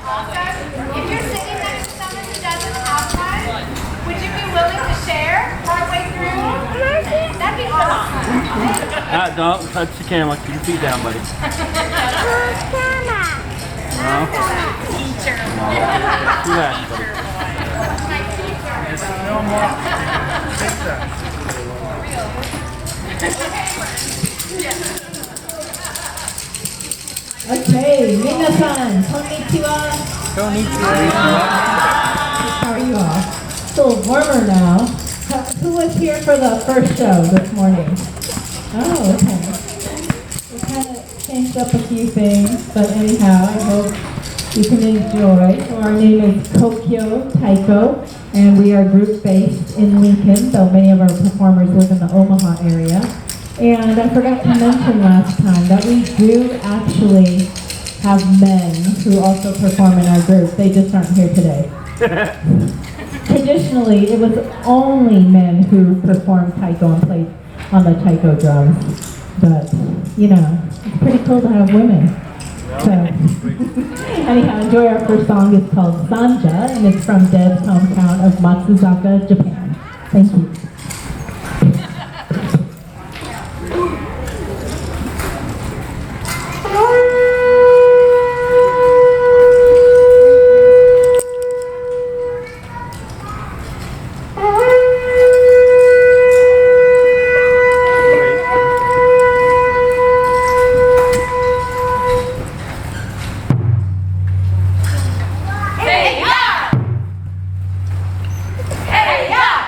Awesome. If you're sitting next to someone who doesn't have one, would you be willing to share partway through? That'd be awesome. Don't touch the camera. Keep your feet down, buddy. No? Teacher. Relax, buddy. No more pizza. Okay, minasan, konnichiwa. How are you all? It's a little warmer now. Who was here for the first show this morning? Oh, okay. We kind of changed up a few things, but anyhow, I hope you can enjoy. So our name is Kokyo Taiko, and we are group based in Lincoln, though many of our performers live in the Omaha area. And I forgot to mention last time that we do actually have men who also perform in our group. They just aren't here today. Traditionally, it was only men who performed taiko and played on the taiko drums. But, you know, it's pretty cool to have women. So, anyhow, enjoy our first song. It's called Sanja, and it's from Deb's hometown of Matsuzaka, Japan. Thank you. Hey, yeah! Hey, yeah!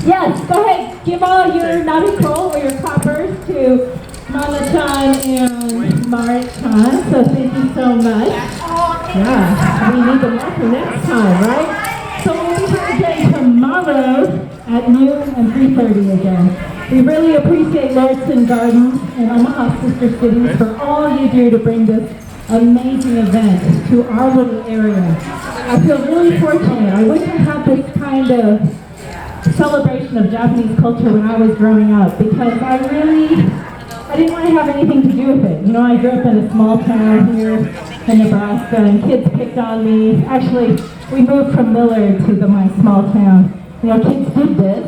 Yes, go ahead. Give all your Nariko or your clappers to Mama-chan and Mart-chan. So thank you so much. Yeah, we need them all for next time, right? So we'll be here again tomorrow at noon and 3:30 again. We really appreciate Lauritzen Gardens and Omaha Sister Cities for all you do to bring this amazing event to our little area. I feel really fortunate. I wish I had this kind of celebration of Japanese culture when I was growing up, because I didn't want to have anything to do with it. You know, I grew up in a small town here in Nebraska, and kids picked on me. Actually, we moved from Millard to my small town. You know, kids did this,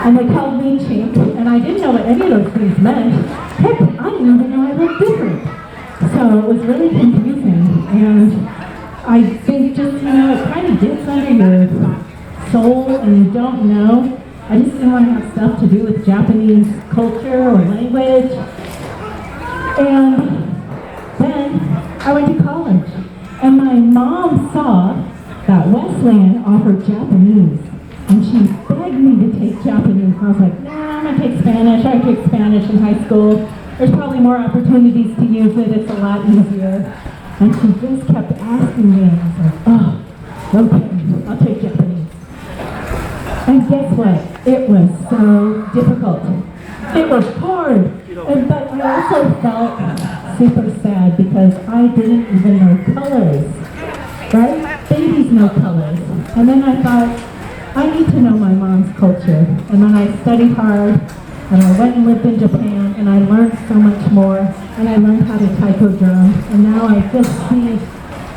and they called me chink, and I didn't know what any of those things meant. Heck, I didn't even know I looked different. So it was really confusing, and I think just, you know, it kind of gets under your soul and you don't know. I just didn't want to have stuff to do with Japanese culture or language. And then I went to college, and my mom saw that Wesleyan offered Japanese, and she begged me to take Japanese. And I was like, nah, I'm going to take Spanish. I took Spanish in high school. There's probably more opportunities to use it. It's a lot easier. And she just kept asking me, and I was like, oh, okay, I'll take Japanese. And guess what? It was so difficult. It was hard. But I also felt super sad because I didn't even know colors, right? Babies know colors. And then I thought, I need to know my mom's culture. And then I studied hard, and I went and lived in Japan, and I learned so much more, and I learned how to taiko drum, and now I just see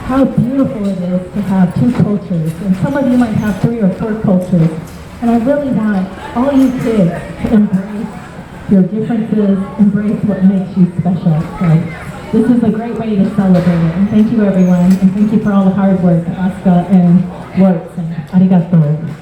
how beautiful it is to have two cultures, and some of you might have 3 or 4 cultures, and I really want all you kids to embrace your differences, embrace what makes you special. So this is a great way to celebrate it, and thank you everyone, and thank you for all the hard work, Asuka and Lortz, and arigato.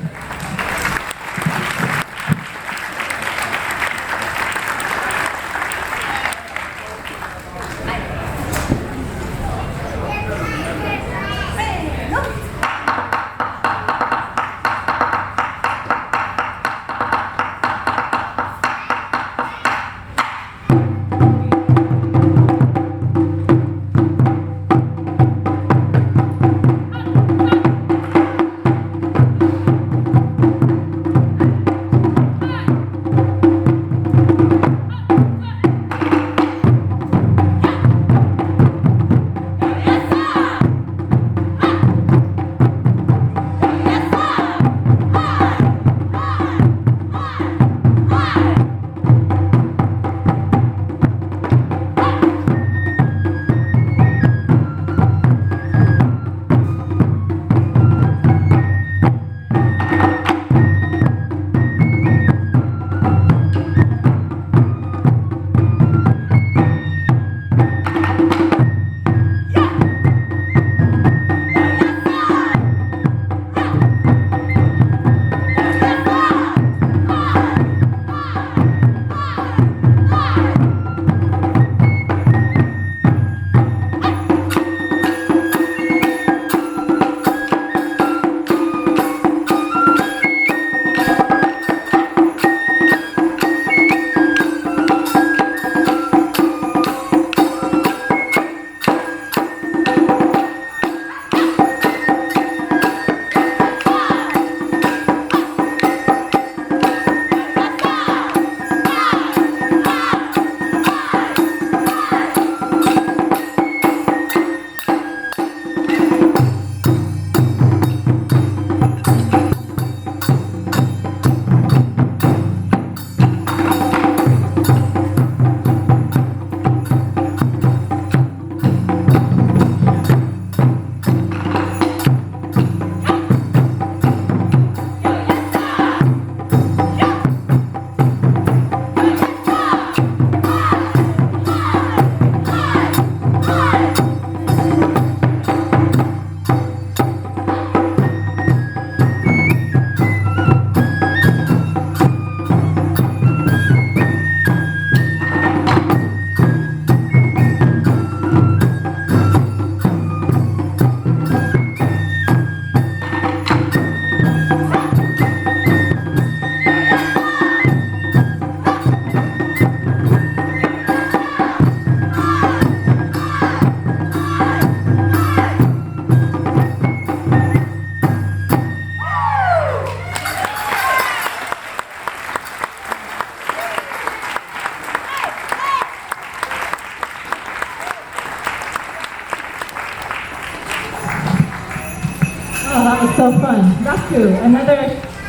that was so fun. Raku, another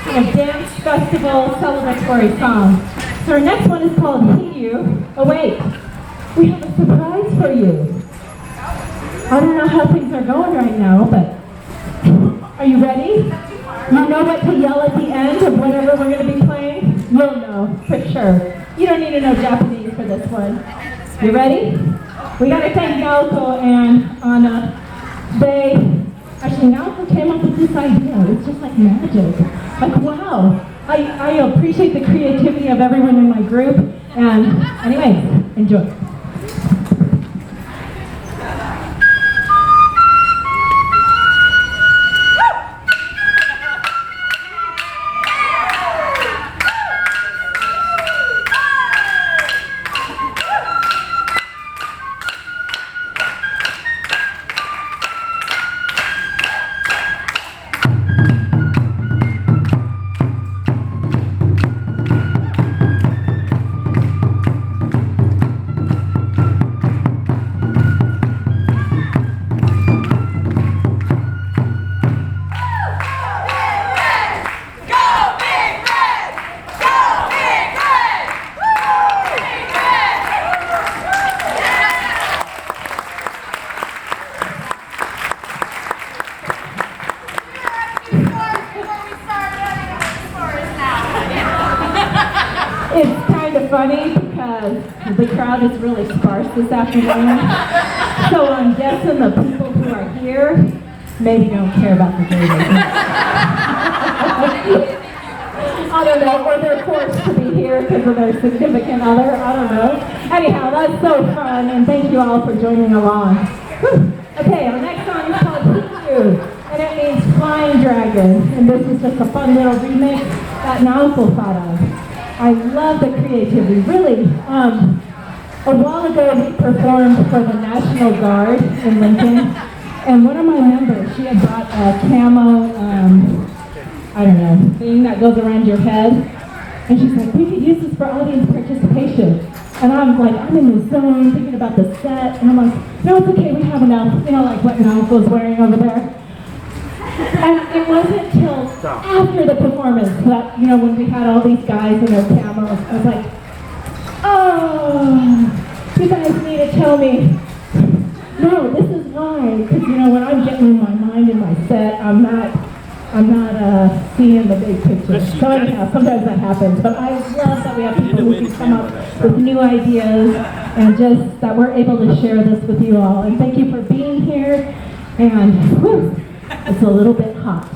kind of dance festival celebratory song. So our next one is called Hiyu. Oh wait, we have a surprise for you. I don't know how things are going right now, but are you ready? You know what to yell at the end of whatever we're going to be playing? You'll know, for sure. You don't need to know Japanese for this one. You ready? We got to thank Naoko and Anna. Naoko came up with this idea. It's just like magic. Like, wow. I appreciate the creativity of everyone in my group. And anyways, enjoy. It's kind of funny because the crowd is really sparse this afternoon. So I'm guessing the people who are here maybe don't care about the game. I don't know, or they're forced to be here because of their significant other. I don't know. Anyhow, that's so fun, and thank you all for joining along. Whew. Okay, our next song is called Kokyo, and it means flying dragon. And this is just a fun little remix that Naoko thought of. I love the creativity, really. A while ago, we performed for the National Guard in Lincoln, and one of my members, she had brought a camo, I don't know, thing that goes around your head, and she's like, we could use this for audience participation. And I'm like, I'm in the zone, thinking about the set, and I'm like, no, it's okay, we have enough, you know, like what Naoko's wearing over there. And it wasn't till after the performance that, you know, when we had all these guys in their camos, I was like, oh, you guys need to tell me, no, this is why, because, you know, when I'm getting in my mind in my set, I'm not seeing the big picture. So anyhow, sometimes that happens, but I love that we have people who can come up with new ideas and just that we're able to share this with you all. And thank you for being here, and whew, it's a little bit hot.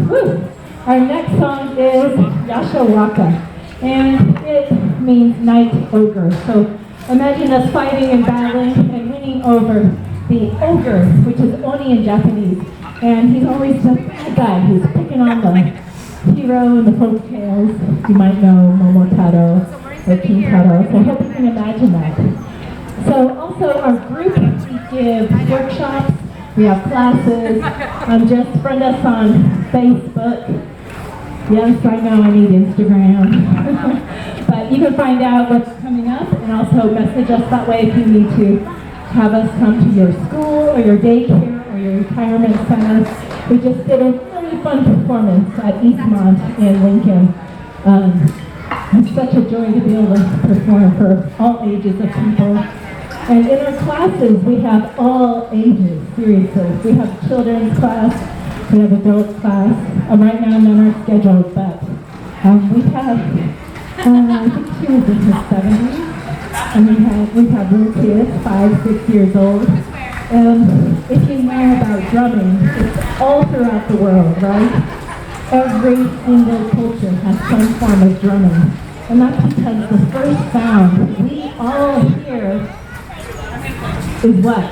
Woo. Our next song is Yashawaka, and it means night ogre. So imagine us fighting and battling and winning over the ogre, which is Oni in Japanese. And he's always the bad guy who's picking on the hero in the folk tales. You might know Momotaro or King Taro. So I hope you can imagine that. So also our group, we give workshops, we have classes. Just friend us on Facebook. Yes, I know I need Instagram. But you can find out what's coming up and also message us that way if you need to have us come to your school or your daycare or your retirement center. We just did a really fun performance at Eastmont in Lincoln. It's such a joy to be able to perform for all ages of people. And in our classes, we have all ages, seriously. We have children's class, we have adult class. Right now I'm on our schedule, but we have, I think she was in her 70s. And we have little kids, 5, 6 years old. And if you know about drumming, it's all throughout the world, right? Every single culture has some form of drumming. And that's because the first sound we all hear is what?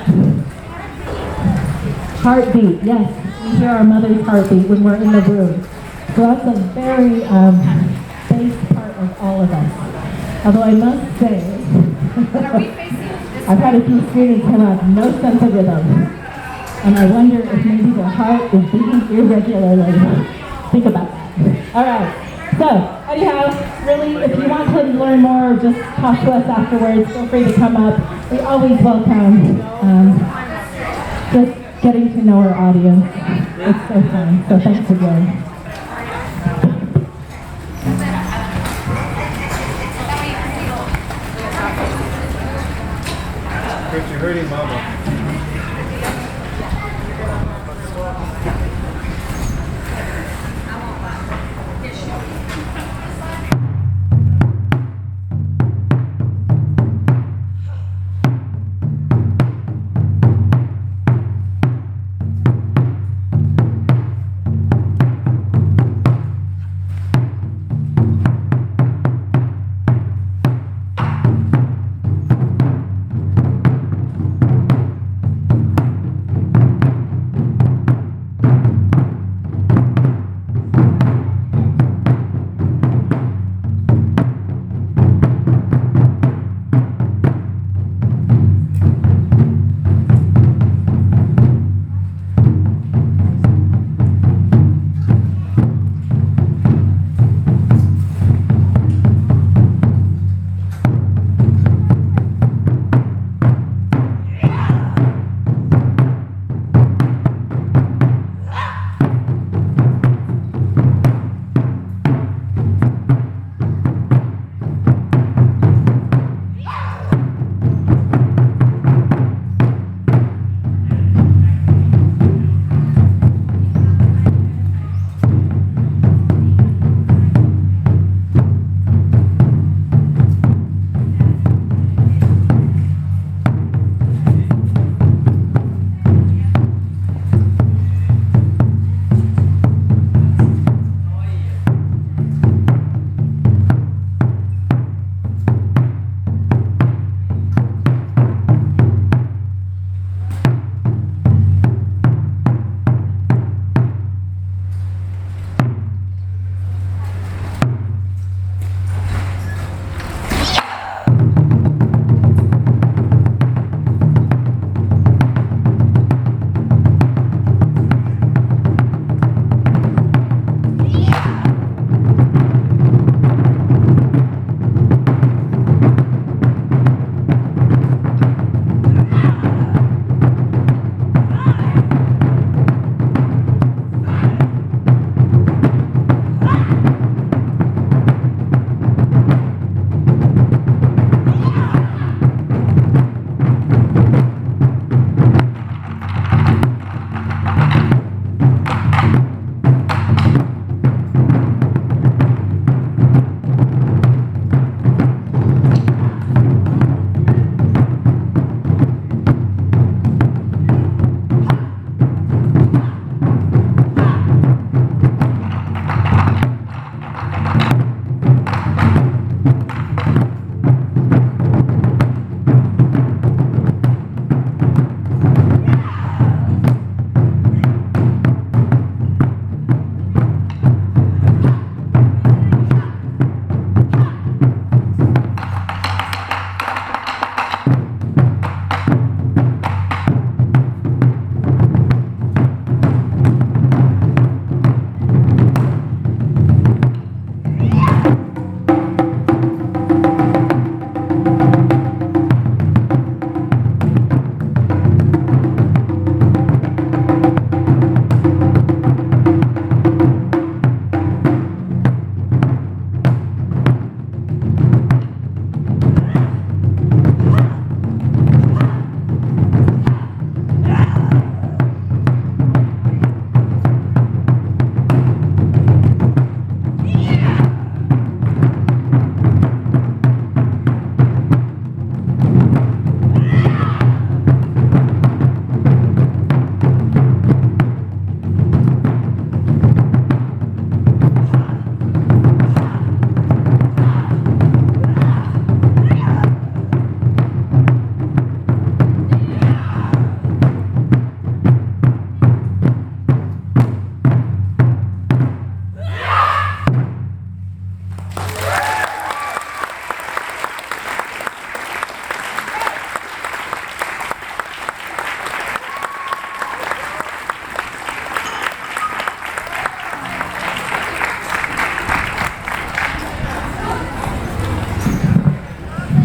Heartbeat, yes. We hear our mother's heartbeat when we're in the room. So that's a very base part of all of us. Although I must say, I've had a few students who have no sense of rhythm. And I wonder if maybe their heart is beating irregularly. Think about that. All right. So, anyhow, really, if you want to learn more or just talk to us afterwards, feel free to come up. We always welcome just getting to know our audience. It's so fun. So thanks again. Chris, you're hurting Mama.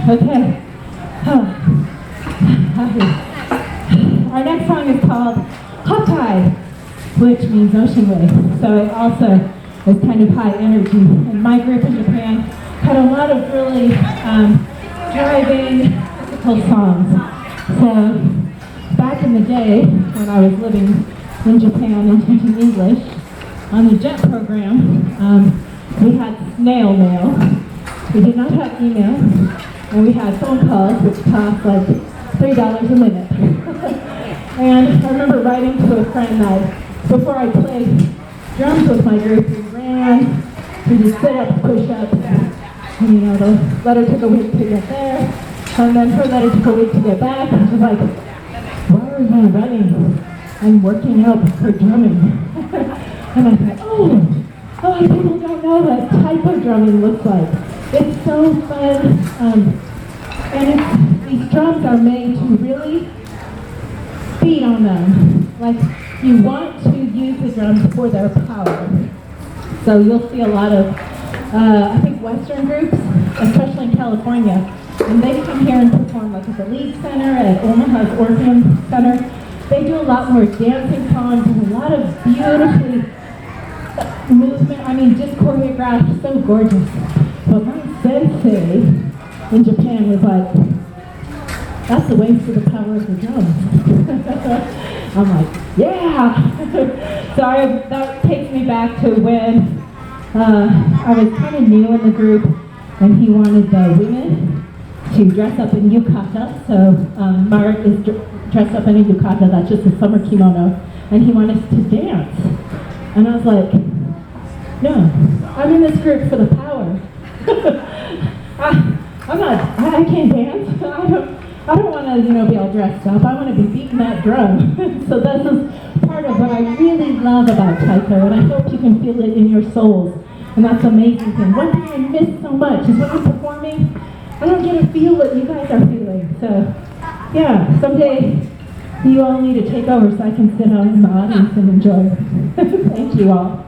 Okay. Our next song is called Hot Tide, which means ocean wave. So it also is kind of high energy. And my group in Japan had a lot of really driving, physical songs. So back in the day when I was living in Japan and teaching English, on the JET program, we had snail mail. We did not have email, and we had phone calls, which cost like $3 a minute. And I remember writing to a friend that before I played drums with my group, we ran, we did sit-ups, push-ups, and you know, the letter took a week to get there, and then her letter took a week to get back, and she's like, why are you running? I'm working out for drumming. And I thought, oh, a lot of people don't know what type of drumming looks like. It's so fun, and these drums are made to really beat on them. Like, you want to use the drums for their power. So you'll see a lot of, I think, Western groups, especially in California, and they come here and perform like at the League Center, at Omaha's Orpheum Center. They do a lot more dancing songs and a lot of beautifully movement, I mean, just choreographed, so gorgeous. But my sensei in Japan was like, that's a waste of the power of the drums. I'm like, yeah! So that takes me back to when I was kind of new in the group, and he wanted the women to dress up in yukata. So Mark is dressed up in a yukata, that's just a summer kimono, and he wanted us to dance. And I was like, no, I'm in this group for the power. I can't dance. I don't want to, be all dressed up. I want to be beating that drum. So this is part of what I really love about Taiko, and I hope you can feel it in your souls. And that's the amazing thing. One thing I miss so much is when I'm performing, I don't get to feel what you guys are feeling. So, yeah, someday you all need to take over so I can sit out in the audience and enjoy. Thank you all.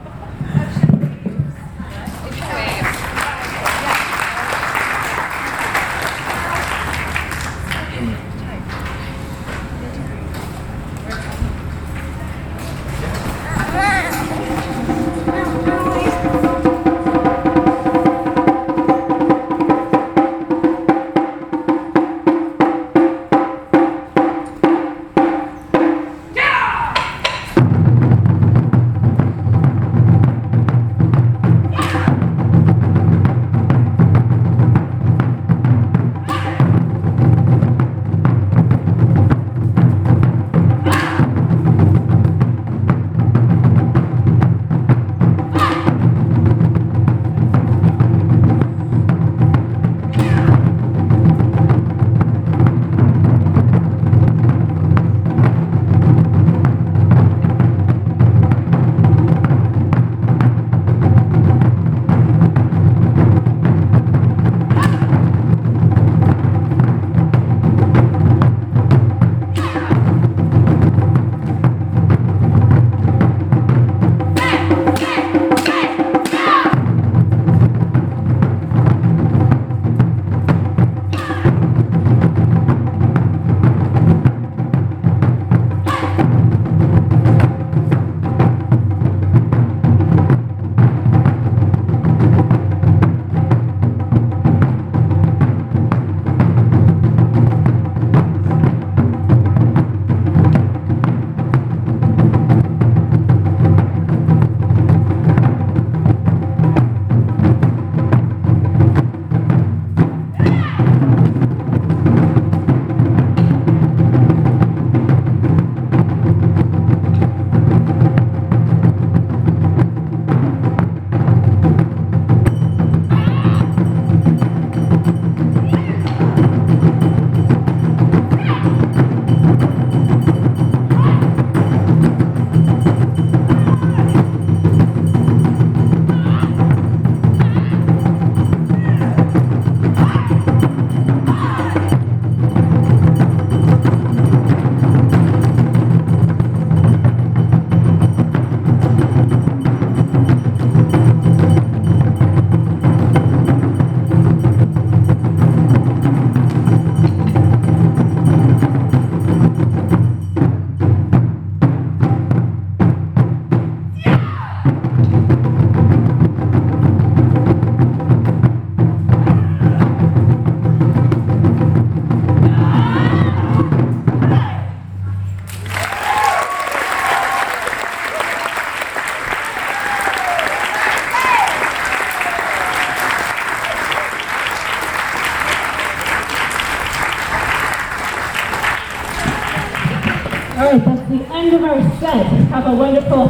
All right, that's the end of our set. Have a wonderful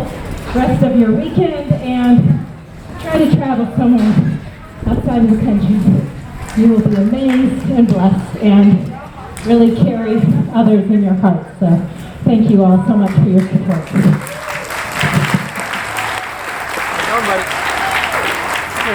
rest of your weekend and try to travel somewhere outside of the country. You will be amazed and blessed and really carry others in your heart. So thank you all so much for your support.